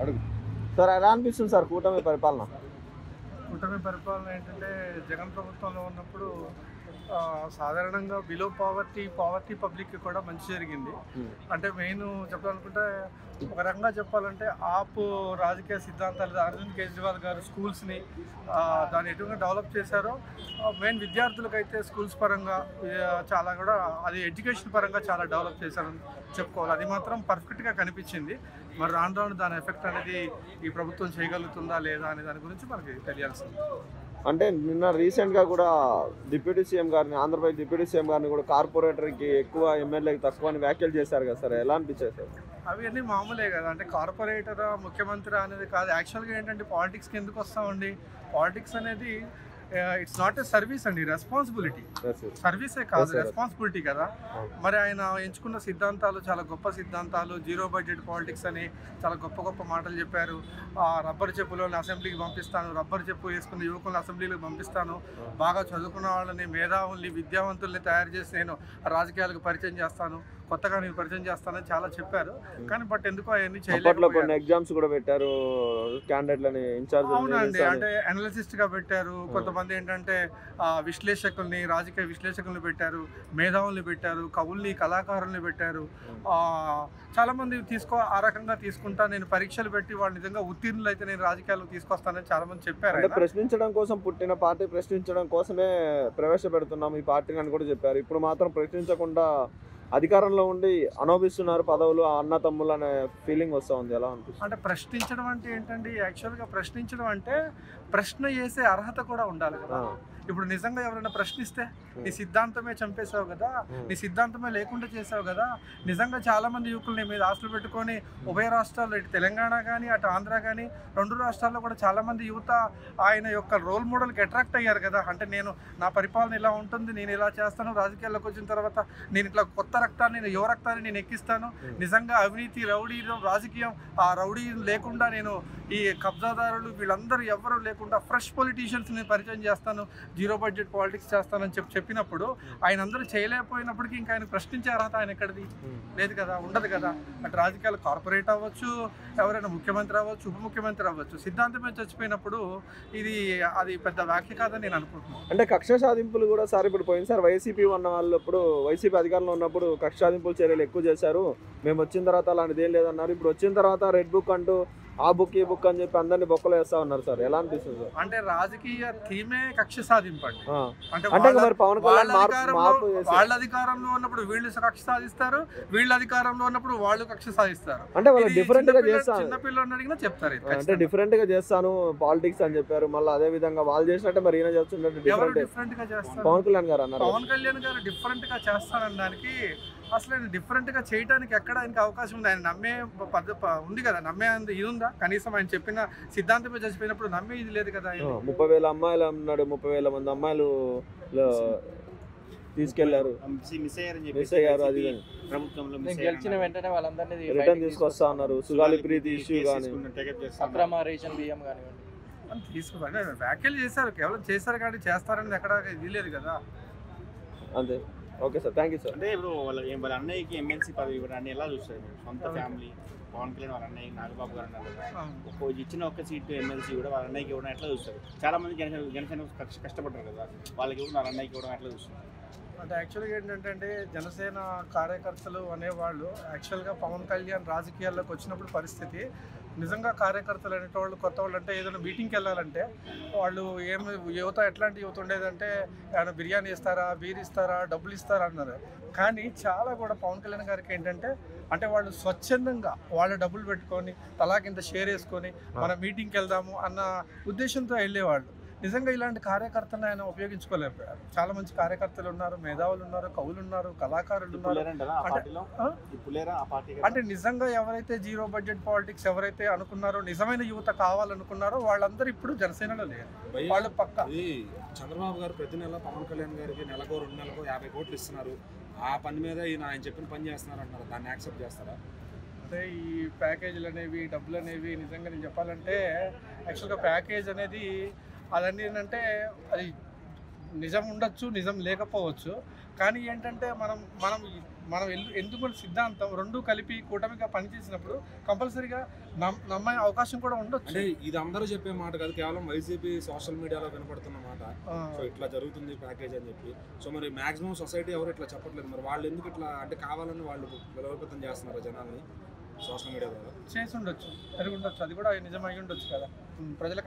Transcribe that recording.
అడుగు సార్. ఎలా అనిపిస్తుంది సార్ కూటమి పరిపాలన? కూటమి పరిపాలన ఏంటంటే జగన్ ప్రభుత్వంలో ఉన్నప్పుడు సాధారణంగా బిలో పావర్టీ పబ్లిక్కి కూడా మంచి జరిగింది. అంటే మెయిన్ చెప్పాలనుకుంటే ఒక రకంగా చెప్పాలంటే రాజకీయ సిద్ధాంతాలు అరవింద్ కేజ్రీవాల్ గారు స్కూల్స్ని దాన్ని ఎటువంటి డెవలప్ చేశారో మెయిన్ విద్యార్థులకైతే స్కూల్స్ పరంగా చాలా కూడా అది ఎడ్యుకేషన్ పరంగా చాలా డెవలప్ చేశారని చెప్పుకోవాలి. అది మాత్రం పర్ఫెక్ట్గా కనిపించింది. మరి రాను రాను దాని ఎఫెక్ట్ అనేది ఈ ప్రభుత్వం చేయగలుగుతుందా లేదా అనే దాని గురించి మనకి తెలియాల్సింది. అంటే నిన్న రీసెంట్గా కూడా డిప్యూటీ సీఎం గారిని, ఆంధ్రప్రదేశ్ డిప్యూటీ సీఎం గారిని కూడా కార్పొరేటర్కి ఎక్కువ ఎమ్మెల్యేకి తక్కువ అని వ్యాఖ్యలు చేశారు కదా సార్, ఎలా అనిపించారు సార్? అవి అన్నీ మామూలే కదా. అంటే కార్పొరేటర్ ముఖ్యమంత్రి అనేది కాదు. యాక్చువల్గా ఏంటంటే పాలిటిక్స్కి ఎందుకు వస్తామండి? పాలిటిక్స్ అనేది ఇట్స్ నాట్ ఎ సర్వీస్ అండి, రెస్పాన్సిబిలిటీ. సర్వీసే కాదు, రెస్పాన్సిబిలిటీ కదా. మరి ఆయన ఎంచుకున్న సిద్ధాంతాలు చాలా గొప్ప సిద్ధాంతాలు. జీరో బడ్జెట్ పాలిటిక్స్ అని చాలా గొప్ప గొప్ప మాటలు చెప్పారు. రబ్బర్ చెప్పులను అసెంబ్లీకి పంపిస్తాను, రబ్బర్ చెప్పు వేసుకున్న యువకులను అసెంబ్లీకి పంపిస్తాను, బాగా చదువుకున్న వాళ్ళని, మేధావుల్ని, విద్యావంతుల్ని తయారు చేసి నేను రాజకీయాలకు పరిచయం చేస్తాను, కొత్తగా నేను పరిచయం చేస్తానని చాలా చెప్పారు. కానీ బట్ ఎందుకు అవన్నీ చేయలేదు. ఎగ్జామ్స్ కూడా పెట్టారు క్యాండిడేట్లని, ఇన్ఛార్జ్. అవునండి, అంటే అనలిసిస్ట్ గా పెట్టారు. కొంతమంది ఏంటంటే విశ్లేషకుల్ని, రాజకీయ విశ్లేషకుల్ని పెట్టారు, మేధావుల్ని పెట్టారు, కవుల్ని, కళాకారుల్ని పెట్టారు. చాలా మంది ఆ రకంగా తీసుకుంటా నేను పరీక్షలు పెట్టి వాళ్ళు నిజంగా ఉత్తీర్ణులు అయితే నేను రాజకీయాల్లో తీసుకొస్తానని చాలా మంది చెప్పారు. ప్రశ్నించడం కోసం పుట్టిన పార్టీ, ప్రశ్నించడం కోసమే ప్రవేశపెడుతున్నాం ఈ పార్టీని అని కూడా చెప్పారు. ఇప్పుడు మాత్రం ప్రశ్నించకుండా అధికారంలో ఉండి అనుభవిస్తున్నారు పదవులు, అన్న తమ్ముళ్ళు అనే ఫీలింగ్ వస్తూ ఉంది. ఎలా అనిపిస్తుంది? అంటే ప్రశ్నించడం అంటే ఏంటండి? యాక్చువల్గా ప్రశ్నించడం అంటే ప్రశ్న చేసే అర్హత కూడా ఉండాలి కదా. ఇప్పుడు నిజంగా ఎవరైనా ప్రశ్నిస్తే నీ సిద్ధాంతమే చంపేశావు కదా, నీ సిద్ధాంతమే లేకుండా చేసావు కదా. నిజంగా చాలా మంది యువకులు నీ మీద ఆశలు పెట్టుకొని ఉభయ రాష్ట్రాల్లో, ఇటు తెలంగాణ కానీ అటు ఆంధ్ర కానీ రెండు రాష్ట్రాల్లో కూడా చాలా మంది యువత ఆయన యొక్క రోల్ మోడల్కి అట్రాక్ట్ అయ్యారు కదా. అంటే నేను నా పరిపాలన ఇలా ఉంటుంది, నేను ఇలా చేస్తాను, రాజకీయాల్లోకి వచ్చిన తర్వాత నేను ఇట్లా కొత్త రక్తాన్ని, నేను యువ రక్తాన్ని నేను ఎక్కిస్తాను, నిజంగా అవినీతి, రౌడీ రాజకీయం, ఆ రౌడీ లేకుండా నేను ఈ కబ్జాదారులు వీళ్ళందరూ ఎవరు లేకుండా ఫ్రెష్ పొలిటీషియన్స్ నేను పరిచయం చేస్తాను, జీరో బడ్జెట్ పాలిటిక్స్ చేస్తానని చెప్పినప్పుడు ఆయన అందరూ చేయలేకపోయినప్పటికీ ఇంకా ఆయన ప్రశ్నించే అర్హత ఆయన ఎక్కడిది? లేదు కదా, ఉండదు కదా. అటు రాజకీయాలు కార్పొరేట్ అవ్వచ్చు, ఎవరైనా ముఖ్యమంత్రి అవ్వచ్చు, ఉప ముఖ్యమంత్రి అవ్వచ్చు, సిద్ధాంతమే చచ్చిపోయినప్పుడు అది పెద్ద వ్యాఖ్య కాదని నేను అనుకుంటున్నాను. అంటే కక్ష సాధింపులు కూడా సార్ ఇప్పుడు పోయినసారి వైసీపీ ఉన్న వాళ్ళప్పుడు, వైసీపీ అధికారంలో ఉన్నప్పుడు కక్ష సాధింపుల చర్యలు ఎక్కువ చేశారు, మేము వచ్చిన తర్వాత అలాంటిది ఏం లేదన్నారు. ఇప్పుడు వచ్చిన తర్వాత రెడ్ బుక్ అంటూ ఆ బుక్ ఈ బుక్ అని చెప్పి అందరినీ బొక్కలు వేస్తా ఉన్నారు సార్, ఎలా అనిపిస్తుంది సార్? అంటే రాజకీయ థీమే కక్ష సాధింపండి. అంటే పవన్ కళ్యాణ్ వాళ్ళ అధికారంలో ఉన్నప్పుడు వీళ్ళు కక్ష సాధిస్తారు, వీళ్ళ అధికారంలో ఉన్నప్పుడు వాళ్ళు కక్ష సాధిస్తారు. అంటే వాళ్ళు డిఫరెంట్ గా చేస్తాను, చిన్నపిల్లలు అడిగినా చెప్తారు అంటే డిఫరెంట్ గా చేస్తాను పాలిటిక్స్ అని చెప్పారు. మళ్ళీ అదే విధంగా వాళ్ళు చేసినట్టే మరి ఈయన చేస్తున్నట్టు డిఫరెంట్ గా చేస్తారు. పవన్ కళ్యాణ్ గారు అన్నారు, పవన్ కళ్యాణ్ గారు డిఫరెంట్ గా చేస్తారనడానికి అసలు ఆయన డిఫరెంట్ గా చేయడానికి ఎక్కడ ఆయనకి అవకాశం ఉంది? ఆయన నమ్మే ఉంది కదా, నమ్మే ఇది ఉందా? కనీసం ఆయన చెప్పిన సిద్ధాంతమే చచ్చిపోయినప్పుడు నమ్మే ఇది లేదు కదా. 30,000 అమ్మాయిలు అన్నాడు, 30,000 మంది అమ్మాయిలు తీసుకెళ్లారు, మిస్ అయ్యారు, అది గెలిచిన వెంటనే వాళ్ళందరినీ రిటర్న్ తీసుకొస్తా ఉన్నారు. సుగాలి ప్రీతి ఇష్యూ కానీ, అక్రమ రేషన్ బియ్యం కానివ్వండి తీసుకుని వ్యాఖ్యలు చేశారు, కేవలం చేశారు కానీ చేస్తారని ఎక్కడ ఇది లేదు కదా. అంతే. Okay sir, thank you sir. అంటే ఇప్పుడు వాళ్ళ అన్నయ్యకి ఎమ్మెల్సీ పదవి ఇవ్వడాన్ని ఎలా చూస్తారు? సొంత ఫ్యామిలీ పవన్ కళ్యాణ్ వాళ్ళ అన్నయ్య నాగబాబు గారు అన్నారు, ఇచ్చిన ఒక్క సీటు ఎమ్మెల్సీ కూడా వాళ్ళ అన్నయ్యకి ఇవ్వడం ఎట్లా చూస్తారు? చాలా మంది జనసేన కష్టపడ్డారు కదా, వాళ్ళకి ఇవ్వడం వాళ్ళ అన్నయ్యకి ఇవ్వడం ఎట్లా చూస్తారు? అంటే యాక్చువల్గా ఏంటంటే జనసేన కార్యకర్తలు అనేవాళ్ళు యాక్చువల్గా పవన్ కళ్యాణ్ రాజకీయాల్లోకి వచ్చినప్పుడు పరిస్థితి నిజంగా కార్యకర్తలు అనేటవాళ్ళు కొత్త వాళ్ళు అంటే ఏదైనా మీటింగ్కి వెళ్ళాలంటే వాళ్ళు యువత ఎట్లాంటి యువత ఉండేదంటే ఏమైనా బిర్యానీ ఇస్తారా, బీర్ ఇస్తారా, డబ్బులు ఇస్తారా అన్నారు. కానీ చాలా కూడా పవన్ కళ్యాణ్ గారికి ఏంటంటే అంటే వాళ్ళు స్వచ్ఛందంగా వాళ్ళ డబ్బులు పెట్టుకొని తలా కింద షేర్ వేసుకొని మన మీటింగ్కి వెళ్దాము అన్న ఉద్దేశంతో వెళ్ళేవాళ్ళు. నిజంగా ఇలాంటి కార్యకర్తలను ఆయన ఉపయోగించుకోలేకపోయారు. చాలా మంచి కార్యకర్తలు ఉన్నారు, మేధావులు ఉన్నారు, కవులు ఉన్నారు, కళాకారులు ఉన్నారు. అంటే నిజంగా ఎవరైతే జీరో బడ్జెట్ పాలిటిక్స్ ఎవరైతే అనుకున్నారో, నిజమైన యువత కావాలనుకున్నారో వాళ్ళందరూ ఇప్పుడు జనసేనలో లేరు. వాళ్ళు పక్క చంద్రబాబు గారు ప్రతి నెల పవన్ కళ్యాణ్ గారికి నెలకో 2 నెలకో 50 కోట్లు ఇస్తున్నారు. ఆ పని మీద ఆయన చెప్పిన పని చేస్తున్నారు అంటారు, దాన్ని యాక్సెప్ట్ చేస్తారా? అంటే ఈ ప్యాకేజీలు అనేవి, డబ్బులు అనేవి నిజంగా నేను చెప్పాలంటే యాక్చువల్గా ప్యాకేజ్ అనేది అదన్నీ ఏంటంటే అది నిజం ఉండొచ్చు, నిజం లేకపోవచ్చు. కానీ ఏంటంటే మనం మనం ఎందుకు సిద్ధాంతం రెండు కలిపి కూటమిగా పనిచేసినప్పుడు కంపల్సరీగా నమ్మే అవకాశం కూడా ఉండొచ్చు. అంటే ఇది అందరూ చెప్పే మాట కాదు, కేవలం వైసీపీ సోషల్ మీడియాలో వినపడుతున్న మాట. సో ఇట్లా జరుగుతుంది ప్యాకేజ్ అని చెప్పి. సో మరి మాక్సిమం సొసైటీ ఎవరు ఇట్లా చెప్పట్లేదు, మరి వాళ్ళు ఎందుకు ఇట్లా అంటే కావాలని వాళ్ళు బలోపేతం చేస్తున్నారు జనాల్ని సోషల్ మీడియా ద్వారా? చేసి ఉండొచ్చు, జరిగి ఉండొచ్చు, అది కూడా నిజమై ఉండొచ్చు కదా ప్రజలకు.